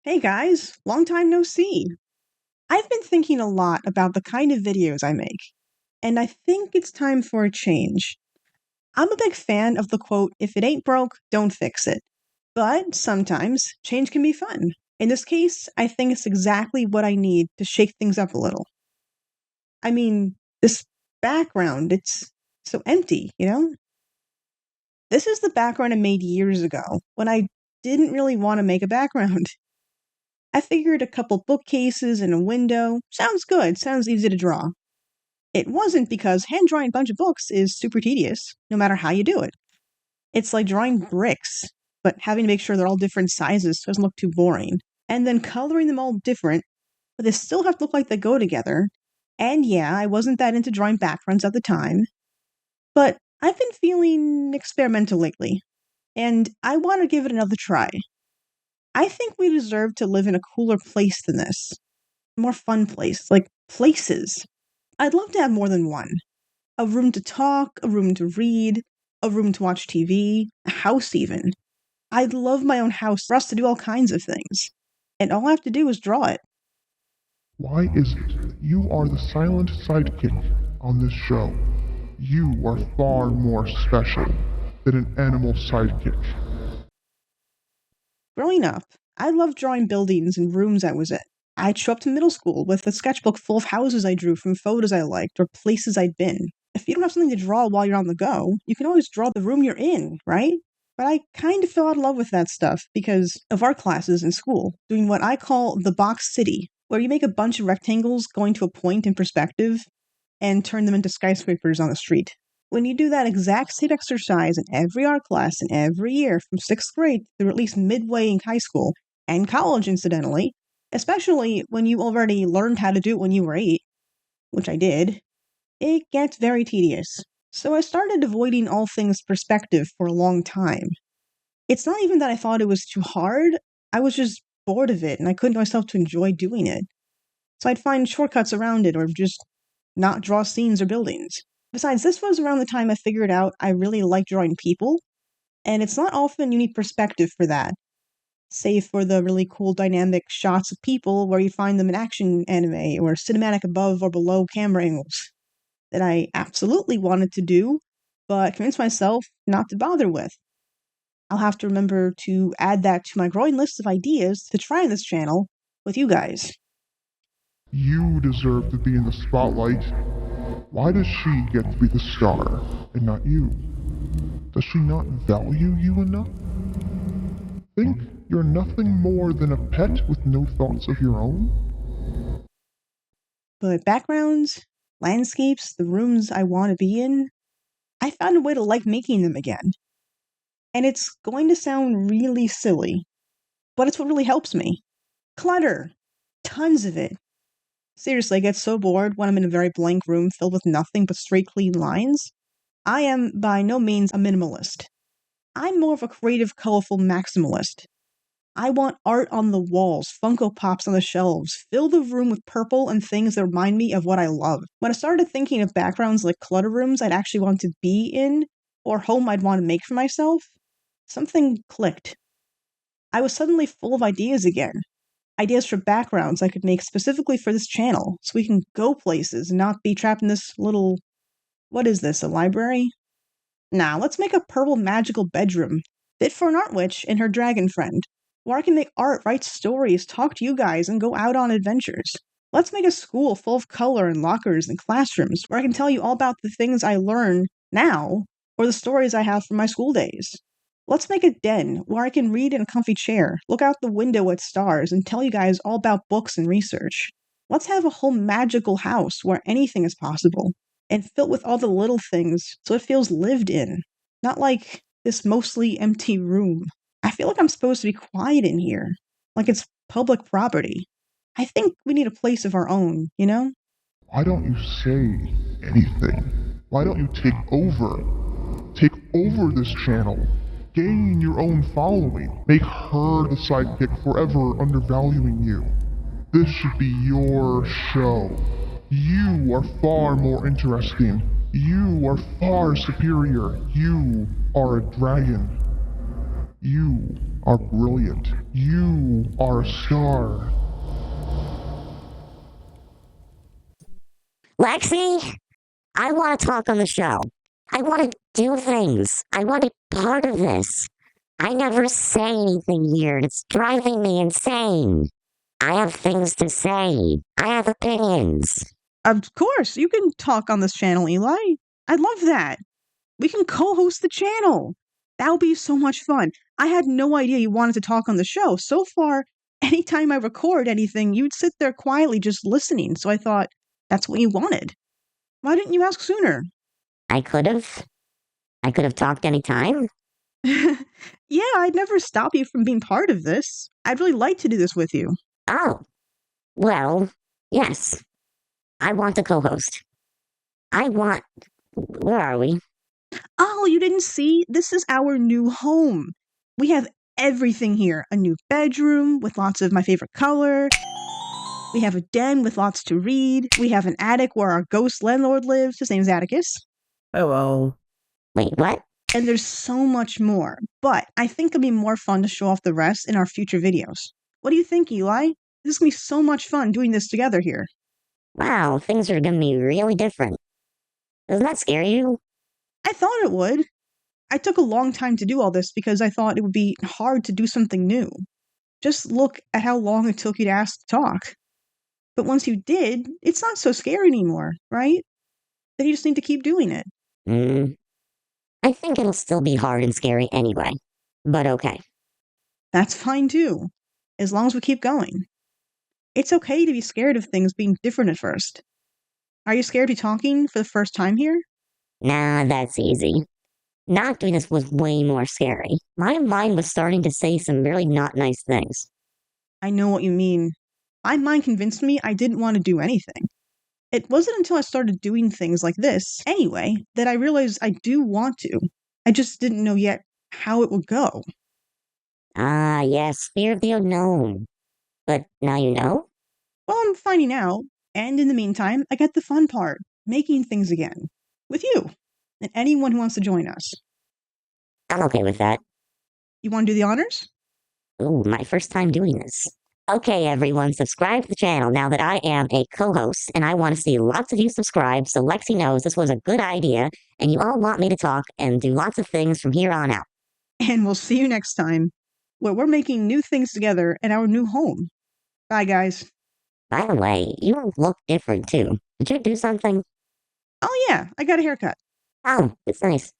Hey guys, long time no see. I've been thinking a lot about the kind of videos I make, and I think it's time for a change. I'm a big fan of the quote, if it ain't broke, don't fix it. But sometimes change can be fun. In this case, I think it's exactly what I need to shake things up a little. I mean, this background, it's so empty, you know? This is the background I made years ago when I didn't really want to make a background. I figured a couple bookcases and a window sounds good, sounds easy to draw. It wasn't because hand drawing a bunch of books is super tedious, no matter how you do it. It's like drawing bricks, but having to make sure they're all different sizes so it doesn't look too boring. And then coloring them all different, but they still have to look like they go together. And yeah, I wasn't that into drawing backgrounds at the time, but I've been feeling experimental lately, and I want to give it another try. I think we deserve to live in a cooler place than this. A more fun place, like places. I'd love to have more than one. A room to talk, a room to read, a room to watch TV, a house even. I'd love my own house for us to do all kinds of things. And all I have to do is draw it. Why is it that you are the silent sidekick on this show? You are far more special than an animal sidekick. Growing up, I loved drawing buildings and rooms I was in. I'd show up to middle school with a sketchbook full of houses I drew from photos I liked or places I'd been. If you don't have something to draw while you're on the go, you can always draw the room you're in, right? But I kind of fell out of love with that stuff because of art classes in school, doing what I call the box city, where you make a bunch of rectangles going to a point in perspective and turn them into skyscrapers on the street. When you do that exact same exercise in every art class in every year from 6th grade through at least midway in high school, and college incidentally, especially when you already learned how to do it when you were 8, which I did, it gets very tedious. So I started avoiding all things perspective for a long time. It's not even that I thought it was too hard, I was just bored of it and I couldn't get myself to enjoy doing it. So I'd find shortcuts around it or just not draw scenes or buildings. Besides, this was around the time I figured out I really like drawing people, and it's not often you need perspective for that, save for the really cool dynamic shots of people where you find them in action anime or cinematic above or below camera angles that I absolutely wanted to do, but convinced myself not to bother with. I'll have to remember to add that to my growing list of ideas to try on this channel with you guys. You deserve to be in the spotlight. Why does she get to be the star and not you? Does she not value you enough? Think you're nothing more than a pet with no thoughts of your own? But backgrounds, landscapes, the rooms I want to be in, I found a way to like making them again. And it's going to sound really silly, but it's what really helps me. Clutter. Tons of it. Seriously, I get so bored when I'm in a very blank room filled with nothing but straight, clean lines. I am by no means a minimalist. I'm more of a creative, colorful maximalist. I want art on the walls, Funko Pops on the shelves, fill the room with purple and things that remind me of what I love. When I started thinking of backgrounds like clutter rooms I'd actually want to be in, or home I'd want to make for myself, something clicked. I was suddenly full of ideas again. Ideas for backgrounds I could make specifically for this channel, so we can go places and not be trapped in this little. What is this, a library? Nah, let's make a purple magical bedroom, fit for an art witch and her dragon friend, where I can make art, write stories, talk to you guys, and go out on adventures. Let's make a school full of color and lockers and classrooms, where I can tell you all about the things I learn now, or the stories I have from my school days. Let's make a den where I can read in a comfy chair, look out the window at stars, and tell you guys all about books and research. Let's have a whole magical house where anything is possible, and filled with all the little things so it feels lived in, not like this mostly empty room. I feel like I'm supposed to be quiet in here, like it's public property. I think we need a place of our own, you know? Why don't you say anything? Why don't you take over? Take over this channel. Gain your own following. Make her the sidekick forever undervaluing you. This should be your show. You are far more interesting. You are far superior. You are a dragon. You are brilliant. You are a star. Lexi, I want to talk on the show. I want to do things. I want to be part of this. I never say anything here, and it's driving me insane. I have things to say. I have opinions. Of course, you can talk on this channel, Eli. I'd love that. We can co-host the channel. That would be so much fun. I had no idea you wanted to talk on the show. So far, anytime I record anything, you'd sit there quietly just listening, so I thought that's what you wanted. Why didn't you ask sooner? I could have. I could have talked any time. Yeah, I'd never stop you from being part of this. I'd really like to do this with you. Oh, well, yes. I want to co-host. I want. Where are we? Oh, you didn't see? This is our new home. We have everything here. A new bedroom with lots of my favorite color. We have a den with lots to read. We have an attic where our ghost landlord lives. His name's Atticus. Hello. Wait, what? And there's so much more. But I think it'll be more fun to show off the rest in our future videos. What do you think, Eli? This is going to be so much fun doing this together here. Wow, things are gonna be really different. Doesn't that scare you? I thought it would. I took a long time to do all this because I thought it would be hard to do something new. Just look at how long it took you to ask to talk. But once you did, it's not so scary anymore, right? Then you just need to keep doing it. Hmm. I think it'll still be hard and scary anyway. But okay. That's fine too, as long as we keep going. It's okay to be scared of things being different at first. Are you scared to be talking for the first time here? Nah, that's easy. Not doing this was way more scary. My mind was starting to say some really not nice things. I know what you mean. My mind convinced me I didn't want to do anything. It wasn't until I started doing things like this, anyway, that I realized I do want to. I just didn't know yet how it would go. Ah, yes, fear of the unknown. But now you know? Well, I'm finding out, and in the meantime, I get the fun part making things again. With you, and anyone who wants to join us. I'm okay with that. You want to do the honors? Ooh, my first time doing this. Okay, everyone, subscribe to the channel now that I am a co-host, and I want to see lots of you subscribe so Lexi knows this was a good idea, and you all want me to talk and do lots of things from here on out. And we'll see you next time, where we're making new things together in our new home. Bye, guys. By the way, you look different too. Did you do something? Oh, yeah, I got a haircut. Oh, it's nice.